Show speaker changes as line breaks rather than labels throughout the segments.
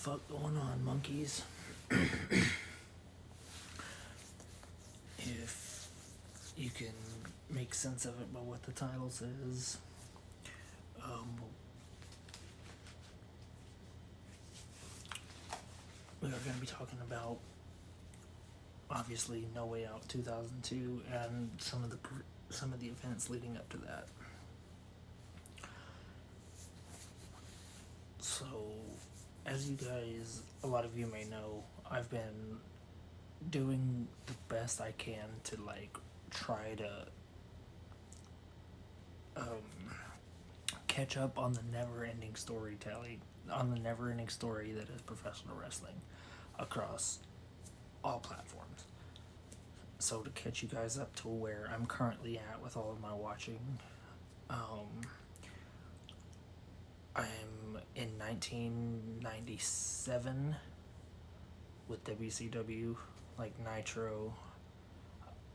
fuck going on, monkeys? If you can make sense of it by what the title says, we are going to be talking about obviously No Way Out 2002 and some of the events leading up to that. So, as you guys, a lot of you may know, I've been doing the best I can to try to catch up on the never-ending storytelling, on the never-ending story that is professional wrestling across all platforms. So to catch you guys up to where I'm currently at with all of my watching, I'm in 1997 with WCW, like Nitro,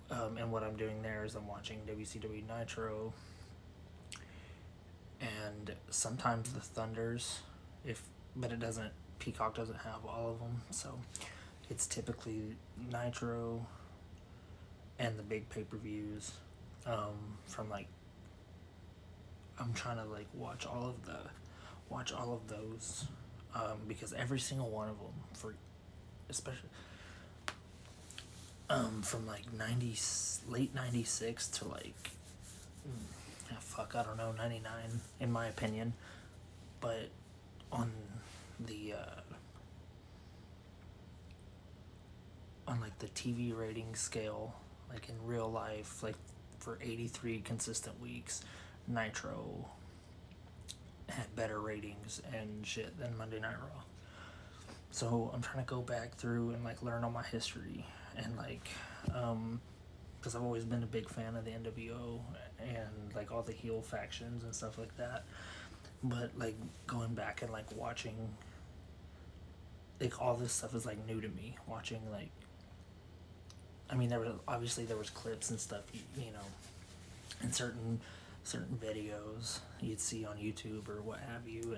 and what I'm doing there is I'm watching WCW Nitro, and sometimes the Thunders, but it doesn't, Peacock doesn't have all of them, so it's typically Nitro and the big pay-per-views, from I'm trying to watch all of those, because every single one of them, especially from late 96 to I don't know, 99 in my opinion, but on the the TV rating scale, in real life, for 83 consistent weeks, Nitro had better ratings and shit than Monday Night Raw. So I'm trying to go back through and learn all my history and because I've always been a big fan of the NWO and all the heel factions and stuff like that. But going back and watching all this stuff is new to me. Watching I mean, there was clips and stuff, you know, and certain videos you'd see on YouTube or what have you,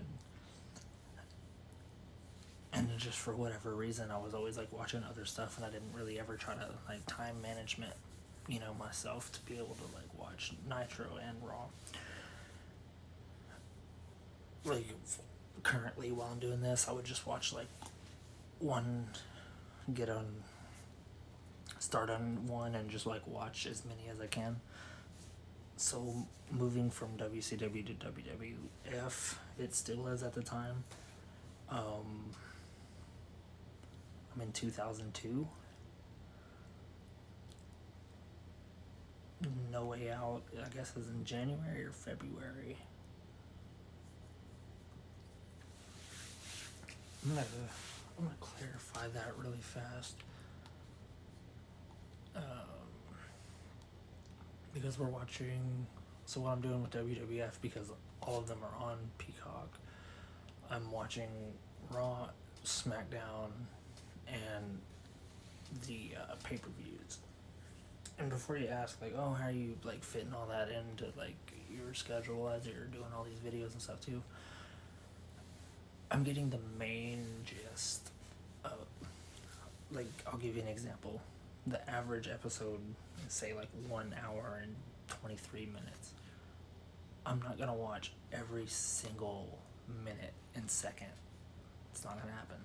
and just for whatever reason I was always watching other stuff, and I didn't really ever try to time management, you know, myself to be able to watch Nitro and Raw. Currently while I'm doing this, I would just watch start on one and just watch as many as I can. So moving from WCW to WWF, it still is at the time. I'm in 2002. No Way Out, I guess, is in January or February. I'm gonna clarify that really fast. Because we're watching, so what I'm doing with WWF, because all of them are on Peacock, I'm watching Raw, SmackDown, and the pay-per-views. And before you ask, oh, how are you fitting all that into your schedule as you're doing all these videos and stuff too, I'm getting the main gist of, I'll give you an example. The average episode is say 1 hour and 23 minutes. I'm not gonna watch every single minute and second. It's not gonna happen.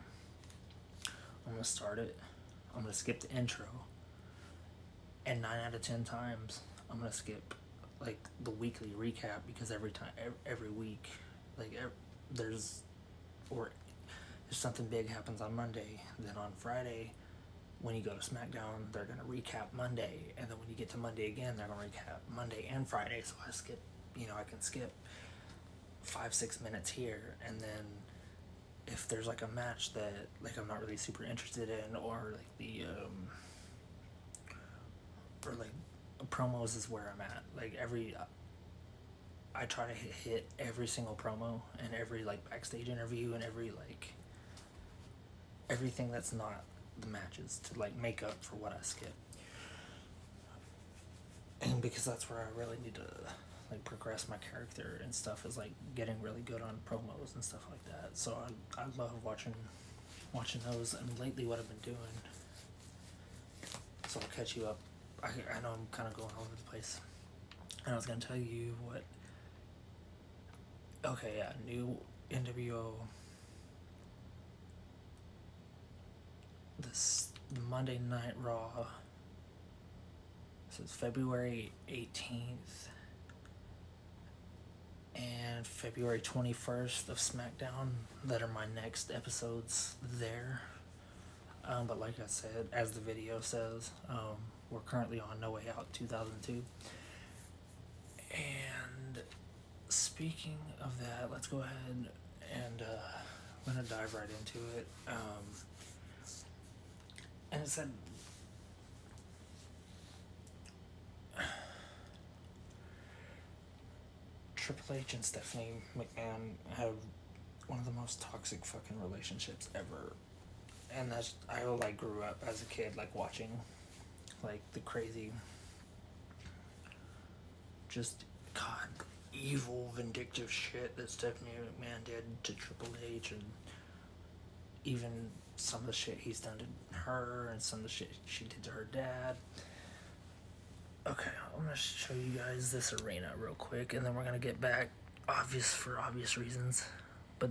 I'm gonna start it, I'm gonna skip the intro, and 9 out of 10 times I'm gonna skip the weekly recap, because every week there's if something big happens on Monday, then on Friday when you go to SmackDown, they're going to recap Monday, and then when you get to Monday again, they're going to recap Monday and Friday. So I can skip 5-6 minutes here, and then if there's a match that I'm not really super interested in, or promos is where I'm at. I try to hit every single promo and every backstage interview and everything that's not the matches to make up for what I skip. And because that's where I really need to progress my character and stuff, is getting really good on promos and stuff like that. So I love watching watching those, and lately what I've been doing. So I'll catch you up. I know I'm kind of going all over the place. And I was gonna tell you what. Okay, yeah, new NWO. This Monday Night Raw. So it's February 18th and February 21st of SmackDown that are my next episodes there. But like I said, as the video says, we're currently on No Way Out 2002. And speaking of that, let's go ahead and I'm going to dive right into it. And it said, Triple H and Stephanie McMahon have one of the most toxic fucking relationships ever. And that's, I like grew up as a kid like watching like the crazy, just God, evil, vindictive shit that Stephanie McMahon did to Triple H, and even some of the shit he's done to her and some of the shit she did to her dad. Okay, I'm gonna show you guys this arena real quick, and then we're gonna get back. For obvious reasons, but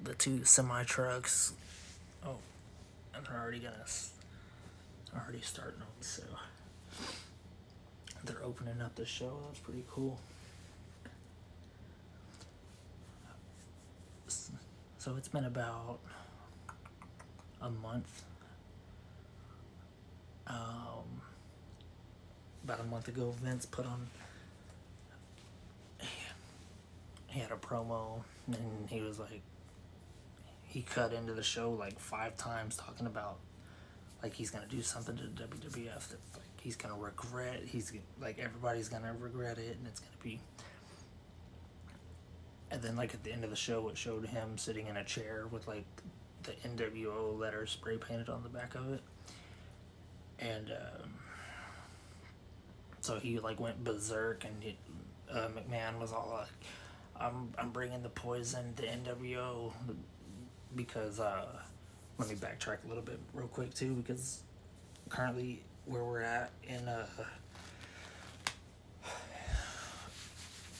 the two semi trucks. Oh, and they're already starting them. So they're opening up the show. That's pretty cool. So it's been about a month. About a month ago, Vince put on. He had a promo, and he was like, he cut into the show like 5 times talking about like he's gonna do something to WWF that like he's gonna regret. He's like, everybody's gonna regret it, and it's gonna be. And then like at the end of the show, it showed him sitting in a chair with like the NWO letters spray painted on the back of it, and so he like went berserk, and McMahon was all like, I'm bringing the poison to NWO, because let me backtrack a little bit real quick too, because currently where we're at in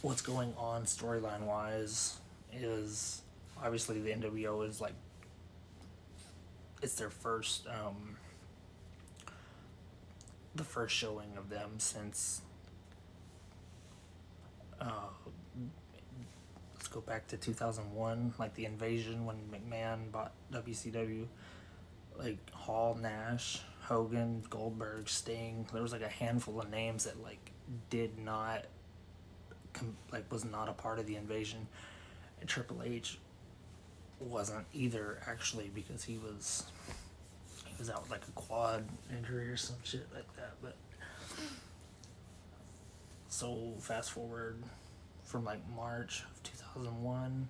what's going on storyline wise is obviously the NWO is like, it's their first the first showing of them since let's go back to 2001, like the invasion when McMahon bought WCW. Like Hall, Nash, Hogan, Goldberg, Sting. There was like a handful of names that like did not was not a part of the invasion, and Triple H wasn't either, actually, because he was out with like a quad injury or some shit like that. But so fast forward from like March of 2001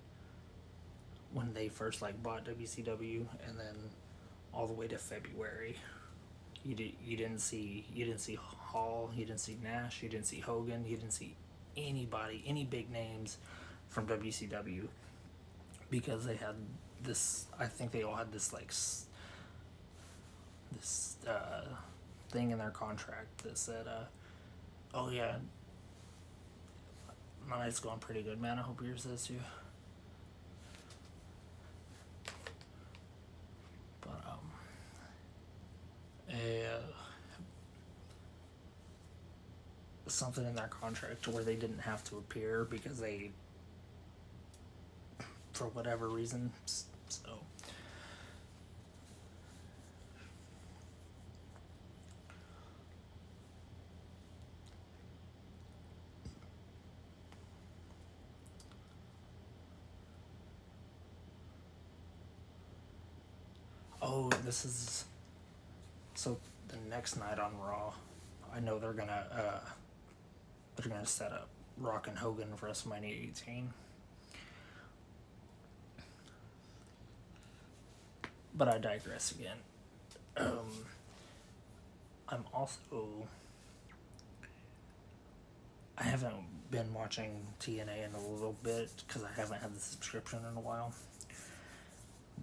when they first like bought WCW, and then all the way to February, you didn't see Hall, you didn't see Nash, you didn't see Hogan, you didn't see anybody, any big names from WCW, because they had this, I think they all had this like this thing in their contract that said, oh yeah, my night's going pretty good, man, I hope yours is too. But something in their contract where they didn't have to appear because they, for whatever reason, so this is, so the next night on Raw, I know they're gonna set up Rock and Hogan for WrestleMania 18. But I digress again. I'm also, I haven't been watching TNA in a little bit because I haven't had the subscription in a while.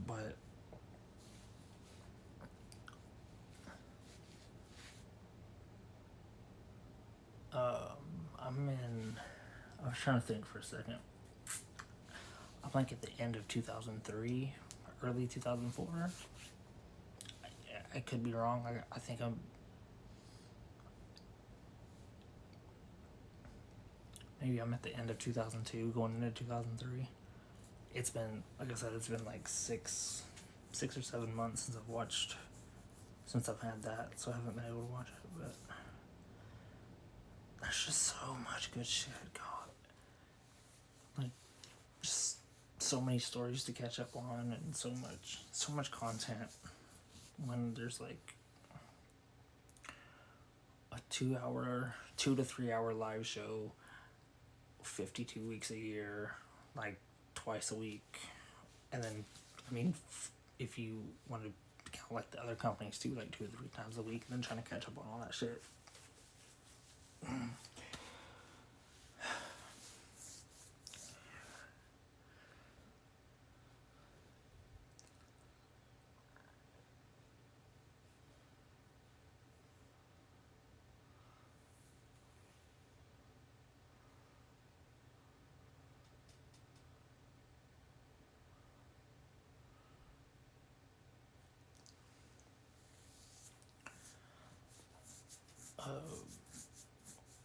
But I'm in. I was trying to think for a second. I'm like at the end of 2003, early 2004. I could be wrong. I think I'm at the end of 2002, going into 2003. It's been, like I said, it's been like 6 or 7 months since I've had that, so I haven't been able to watch it. But there's just so much good shit. God, like just so many stories to catch up on, and so much content. When there's like a 2 to 3 hour live show, 52 weeks a year, like twice a week, and then if you want to count like the other companies too, like 2 or 3 times a week, and then trying to catch up on all that shit.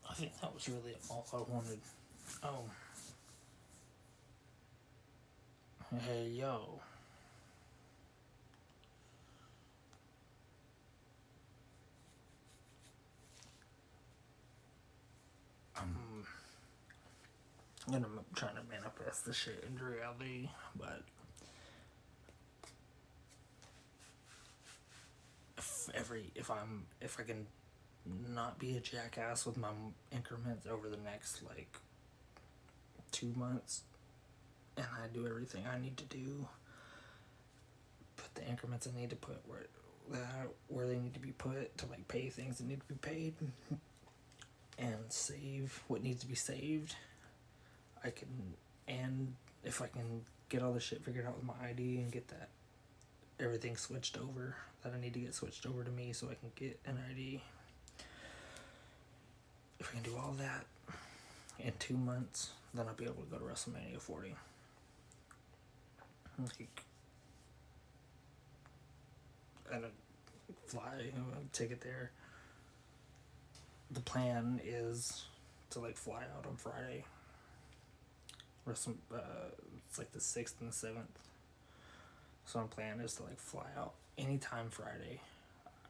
I think that was really all I wanted. Oh, hey yo. I'm trying to manifest this shit into reality, but if I can not be a jackass with my increments over the next like 2 months, and I do everything I need to do, put the increments I need to put where they need to be put, to like pay things that need to be paid, and save what needs to be saved, and if I can get all the shit figured out with my ID and get everything switched over that I need to get switched over to me so I can get an ID. If I can do all that in 2 months, then I'll be able to go to WrestleMania 40. And fly, take it there. The plan is to like fly out on Friday. It's like the 6th and the 7th. So my plan is to like fly out anytime Friday.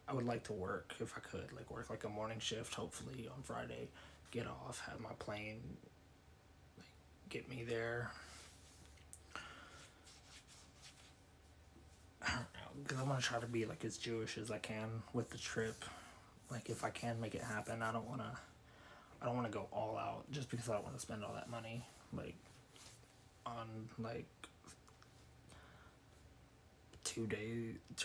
I would like to work, if I could, like work like a morning shift, hopefully on Friday, get off, have my plane like get me there. I don't know, because I want to try to be like as Jewish as I can with the trip. Like if I can make it happen, I don't want to go all out just because I don't want to spend all that money like on like 2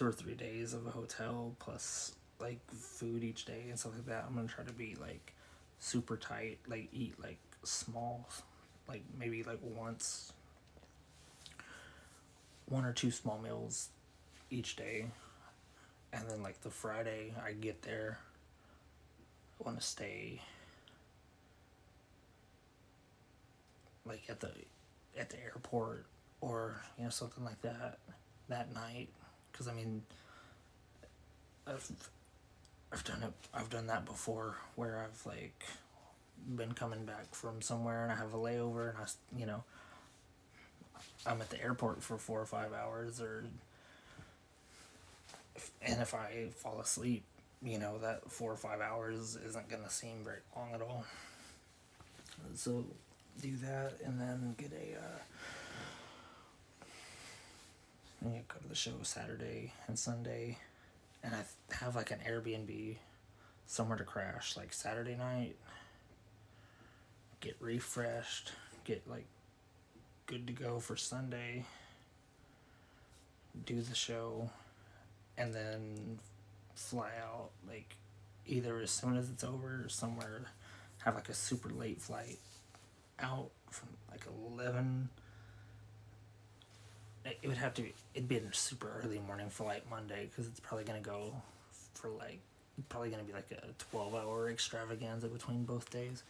or 3 days of a hotel plus like food each day and stuff like that. I'm gonna try to be like super tight, like eat like small, like maybe like one or two small meals each day, and then like the Friday I get there, I want to stay like at the airport, or something like that night, because I've done that before, where I've like been coming back from somewhere and I have a layover, and I'm at the airport for 4 or 5 hours, and if I fall asleep, that 4 or 5 hours isn't gonna seem very long at all. So do that, and then go to the show Saturday and Sunday, and I have like an Airbnb somewhere to crash like Saturday night, get refreshed, get like good to go for Sunday, do the show, and then fly out like either as soon as it's over or somewhere, have like a super late flight out from like 11 it would have to. It'd be a super early morning for like Monday because it's probably gonna go for like probably gonna be like a 12-hour extravaganza between both days.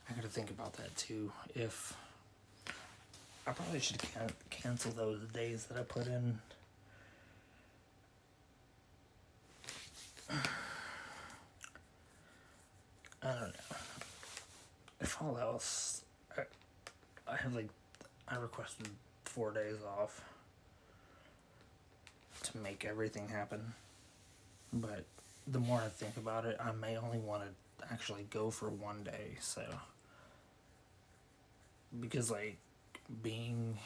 I gotta think about that too. If I probably should cancel those days that I put in. I don't know. If all else, I have like, I requested 4 days off to make everything happen. But the more I think about it, I may only want to actually go for 1 day. So, because like being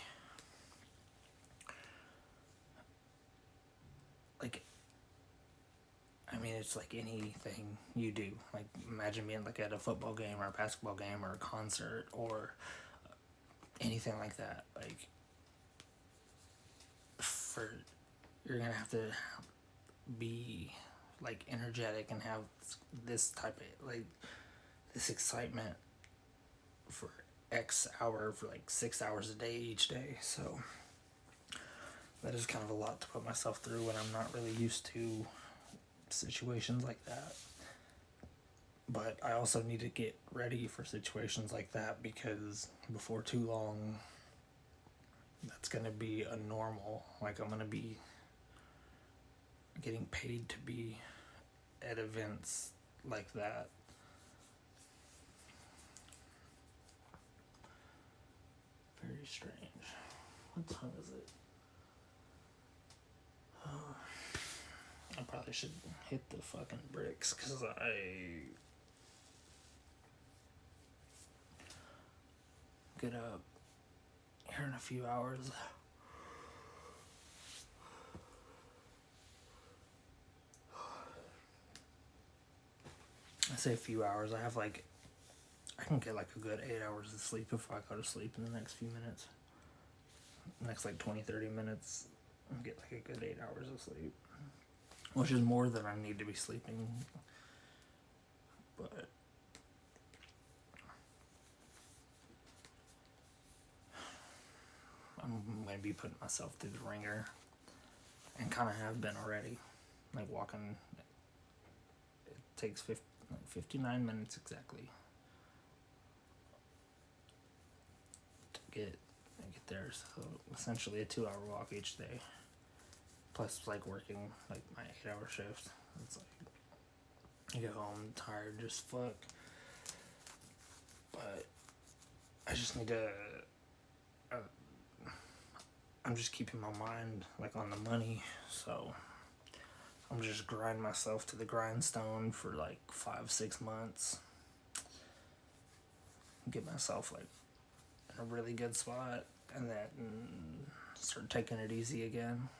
like, I mean, it's like anything you do. Like, imagine being like at a football game or a basketball game or a concert or anything like that. Like, you're gonna have to be like energetic and have this type of like this excitement for X hour for like 6 hours a day each day. So that is kind of a lot to put myself through when I'm not really used to situations like that. But I also need to get ready for situations like that because before too long that's gonna be a normal. Like, I'm gonna be getting paid to be at events like that. Very strange. What time is it? I probably should hit the fucking bricks because I get up here in a few hours. I say a few hours. I have like, I can get like a good 8 hours of sleep if I go to sleep in the next few minutes. Next like 20-30 minutes, I'll get like a good 8 hours of sleep, which is more than I need to be sleeping. But I'm going to be putting myself through the ringer and kind of have been already. Like, walking, it takes 59 minutes exactly to get there. So essentially a 2-hour walk each day, plus like working like my 8-hour shift. It's like I get home tired, just fuck. But I just need to. I'm just keeping my mind like on the money, so I'm just grinding myself to the grindstone for like 5-6 months. Get myself like in a really good spot, and then start taking it easy again.